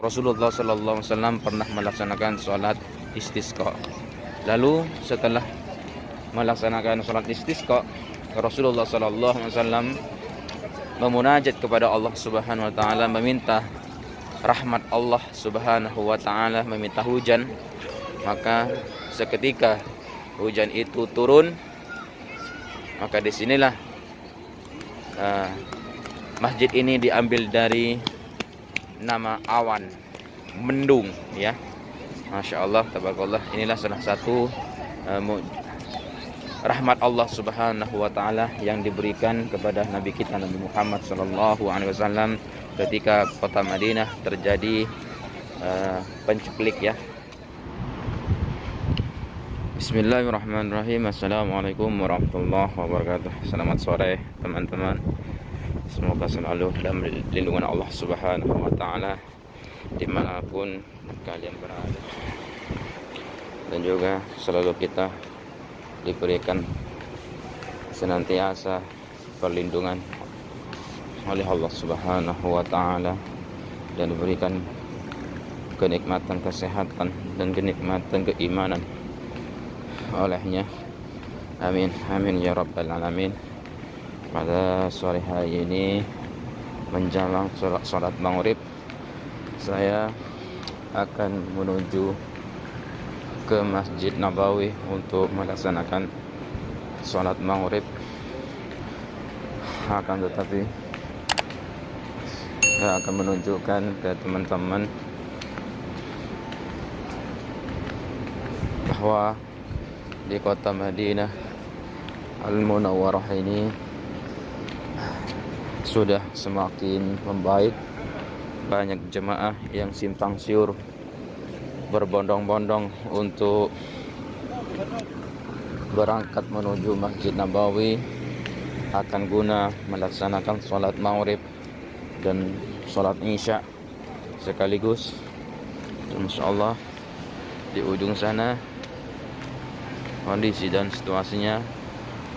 Rasulullah sallallahu alaihi wasallam pernah melaksanakan sholat istisqa. Lalu setelah melaksanakan sholat istisqa, Rasulullah sallallahu alaihi wasallam memunajat kepada Allah Subhanahu wa taala, meminta rahmat Allah Subhanahu wa taala, meminta hujan. Maka seketika hujan itu turun. Maka disinilah masjid ini diambil dari nama awan, mendung, ya. Masya Allah, tabarakallah. Inilah salah satu rahmat Allah Subhanahu wa taala yang diberikan kepada Nabi kita Nabi Muhammad sallallahu alaihi wasallam ketika kota Madinah terjadi penceklik, ya. Bismillahirrahmanirrahim. Assalamualaikum warahmatullahi wabarakatuh. Selamat sore teman-teman. Semoga selalu dalam lindungan Allah Subhanahu wa taala dimanapun kalian berada, dan juga selalu kita diberikan senantiasa perlindungan oleh Allah Subhanahu wa taala, dan diberikan kenikmatan kesehatan dan kenikmatan keimanan olehnya. Amin amin ya rabbal alamin. Pada sore hari ini menjelang sholat maghrib, saya akan menuju ke Masjid Nabawi untuk melaksanakan sholat maghrib. Akan tetapi saya akan menunjukkan ke teman-teman bahwa di kota Madinah Al-Munawwarah ini sudah semakin membaik. Banyak jemaah yang simpang siur berbondong-bondong untuk berangkat menuju Masjid Nabawi, akan guna melaksanakan sholat maghrib dan sholat isya sekaligus. Insya Allah di ujung sana kondisi dan situasinya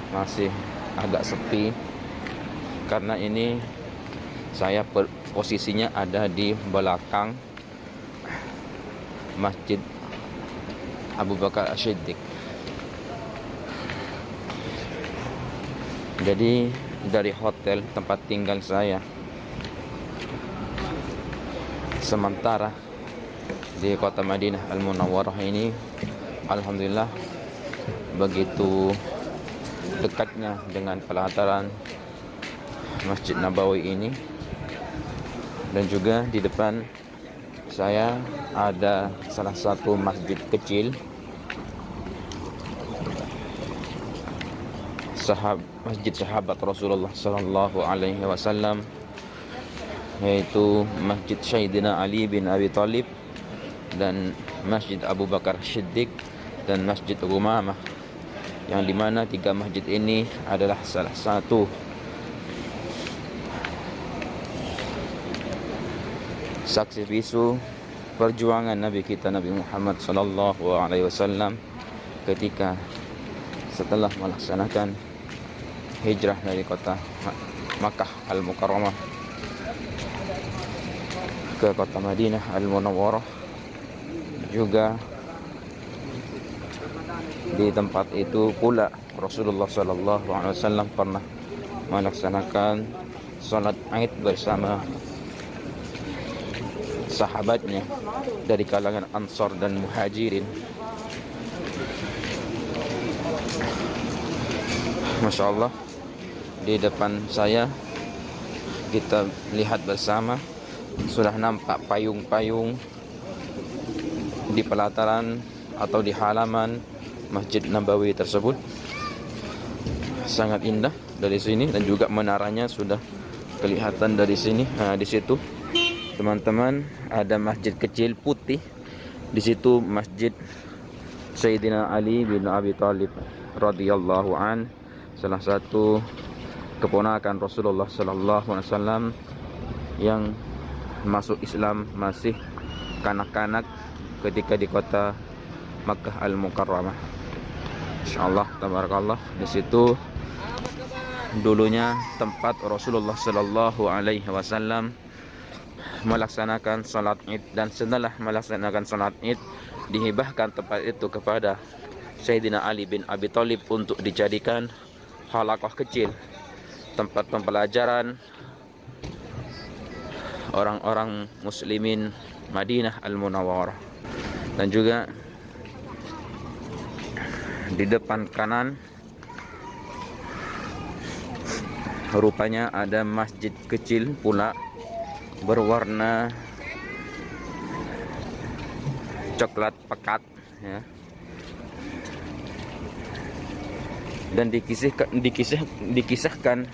masih agak sepi, karena ini saya posisinya ada di belakang Masjid Abu Bakar As-Siddiq. Jadi dari hotel tempat tinggal saya sementara di kota Madinah Al-Munawwarah ini, alhamdulillah begitu dekatnya dengan pelataran Masjid Nabawi ini. Dan juga di depan saya ada salah satu masjid kecil, Masjid Sahabat Rasulullah sallallahu alaihi wasallam, yaitu Masjid Sayyidina Ali bin Abi Thalib dan Masjid Abu Bakar Siddiq dan Masjid Umamah, yang dimana tiga masjid ini adalah salah satu saksi bisu perjuangan Nabi kita Nabi Muhammad sallallahu alaihi wasallam ketika setelah melaksanakan hijrah dari kota Makkah Al-Mukarramah ke kota Madinah Al-Munawwarah. Juga di tempat itu pula Rasulullah sallallahu alaihi wasallam pernah melaksanakan salat Aid bersama sahabatnya dari kalangan Ansar dan Muhajirin. Masya Allah, di depan saya kita lihat bersama sudah nampak payung-payung di pelataran atau di halaman Masjid Nabawi tersebut. Sangat indah dari sini, dan juga menaranya sudah kelihatan dari sini. Nah, di situ teman-teman ada masjid kecil putih. Di situ Masjid Sayyidina Ali bin Abi Thalib radhiyallahu an, salah satu keponakan Rasulullah sallallahu alaihi wasallam yang masuk Islam masih kanak-kanak ketika di kota Makkah Al-Mukarramah. Insyaallah tabarakallah, di situ dulunya tempat Rasulullah sallallahu alaihi wasallam melaksanakan salat Id, dan setelah melaksanakan salat Id dihibahkan tempat itu kepada Sayyidina Ali bin Abi Thalib untuk dijadikan halaqah kecil, tempat pembelajaran orang-orang muslimin Madinah Al-Munawwarah. Dan juga di depan kanan rupanya ada masjid kecil pula berwarna coklat pekat, ya. Dan dikisahkan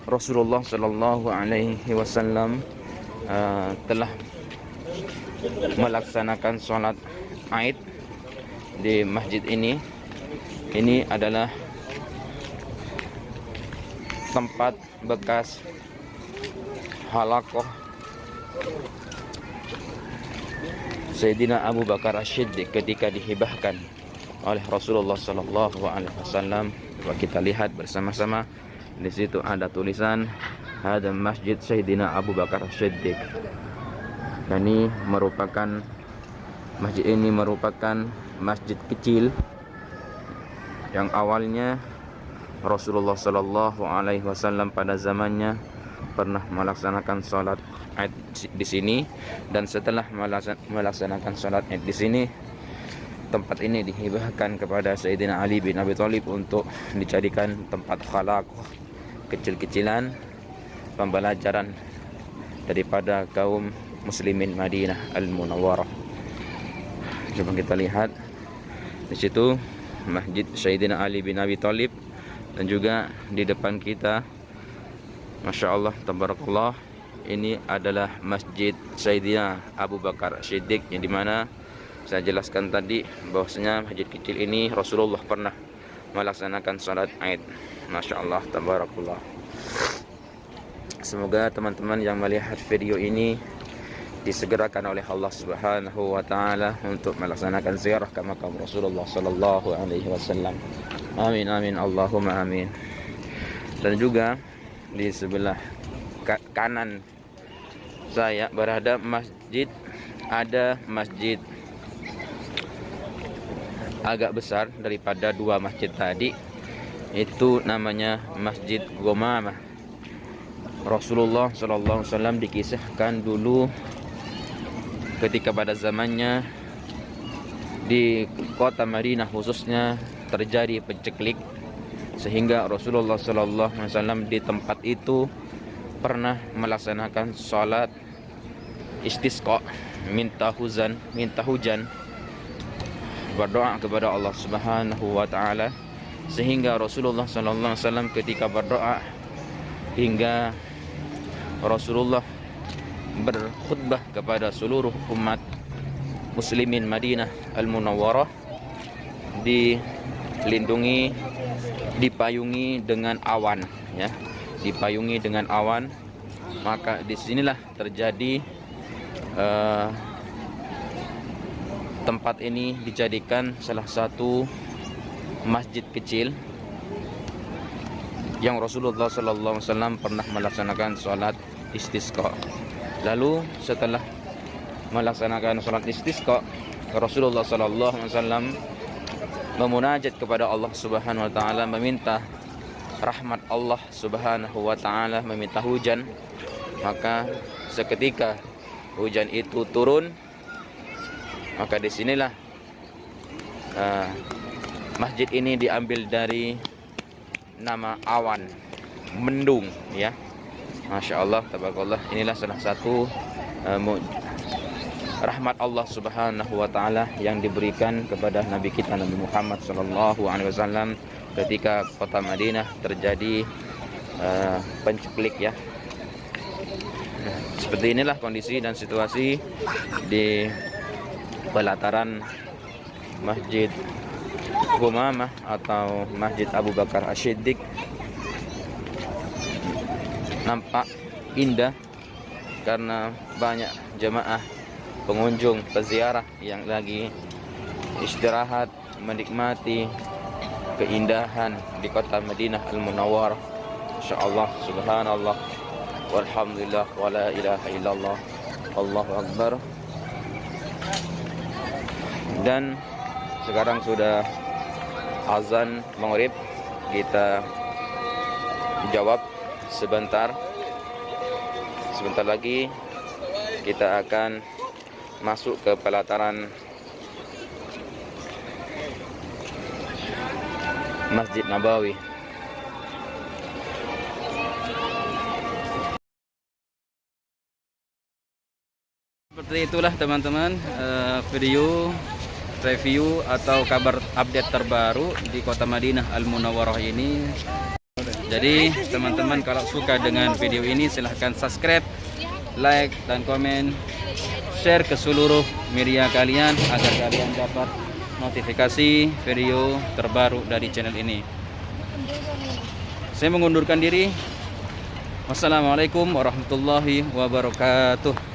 Rasulullah Sallallahu Alaihi Wasallam telah melaksanakan sholat Aid di masjid ini. Ini adalah tempat bekas halaqah Sayyidina Abu Bakar As-Siddiq ketika dihibahkan oleh Rasulullah Sallallahu Alaihi Wasallam. Coba kita lihat bersama-sama. Di situ ada tulisan ada Masjid Sayyidina Abu Bakar As-Siddiq. Dan masjid ini merupakan masjid kecil yang awalnya Rasulullah Sallallahu Alaihi Wasallam pada zamannya pernah melaksanakan sholat Id di sini, dan setelah melaksanakan sholat Id di sini, tempat ini dihibahkan kepada Sayyidina Ali bin Abi Thalib untuk dijadikan tempat halaqah kecil-kecilan pembelajaran daripada kaum muslimin Madinah Al-Munawwarah. Coba kita lihat di situ Masjid Sayyidina Ali bin Abi Thalib, dan juga di depan kita, Masya Allah, tabarakallah, ini adalah Masjid Sayyidina Abu Bakar Siddiq, yang dimana saya jelaskan tadi bahwasanya masjid kecil ini Rasulullah pernah melaksanakan salat Aid. Masya Allah, tabarakallah. Semoga teman-teman yang melihat video ini disegerakan oleh Allah Subhanahu wa taala untuk melaksanakan ziarah ke makam Rasulullah sallallahu alaihi wasallam. Amin amin Allahumma amin. Dan juga di sebelah kanan saya berada ada masjid agak besar daripada dua masjid tadi, itu namanya Masjid Ghamamah. Rasulullah sallallahu alaihi wasallam dikisahkan dulu ketika pada zamannya di kota Madinah khususnya terjadi penceklik, sehingga Rasulullah sallallahu alaihi wasallam di tempat itu pernah melaksanakan salat istisqa, minta hujan, berdoa kepada Allah Subhanahu wa taala, sehingga Rasulullah sallallahu alaihi wasallam ketika berdoa hingga Rasulullah berkhutbah kepada seluruh umat muslimin Madinah Al-Munawwarah, dipayungi dengan awan, ya, dipayungi dengan awan. Maka disinilah terjadi tempat ini dijadikan salah satu masjid kecil yang Rasulullah sallallahu alaihi wasallam pernah melaksanakan salat istisqa. Lalu setelah melaksanakan salat istisqa, Rasulullah sallallahu alaihi wasallam memunajat kepada Allah Subhanahu wa taala, meminta rahmat Allah Subhanahu wa taala, meminta hujan. Maka seketika hujan itu turun. Maka disinilah masjid ini diambil dari nama awan, mendung, ya. Masya Allah, tabarakallah. Inilah salah satu rahmat Allah Subhanahu wa taala yang diberikan kepada Nabi kita Nabi Muhammad sallallahu alaihi wasallam ketika kota Madinah terjadi penceklik, ya. Seperti inilah kondisi dan situasi di pelataran Masjid Ghamamah atau Masjid Abu Bakar As-Siddiq. Nampak indah karena banyak jemaah pengunjung peziarah yang lagi istirahat menikmati keindahan di kota Madinah Al-Munawwarah. Insyaallah, subhanallah, walhamdulillah, wala ilaha illallah, Allahu Akbar. Dan sekarang sudah azan maghrib. Kita jawab sebentar. Sebentar lagi kita akan masuk ke pelataran Masjid Nabawi. Seperti itulah teman-teman video review atau kabar update terbaru di Kota Madinah Al-Munawwarah ini. Jadi teman-teman kalau suka dengan video ini silahkan subscribe, like dan komen, share ke seluruh media kalian agar kalian dapat notifikasi video terbaru dari channel ini. Saya mengundurkan diri. Wassalamualaikum warahmatullahi wabarakatuh.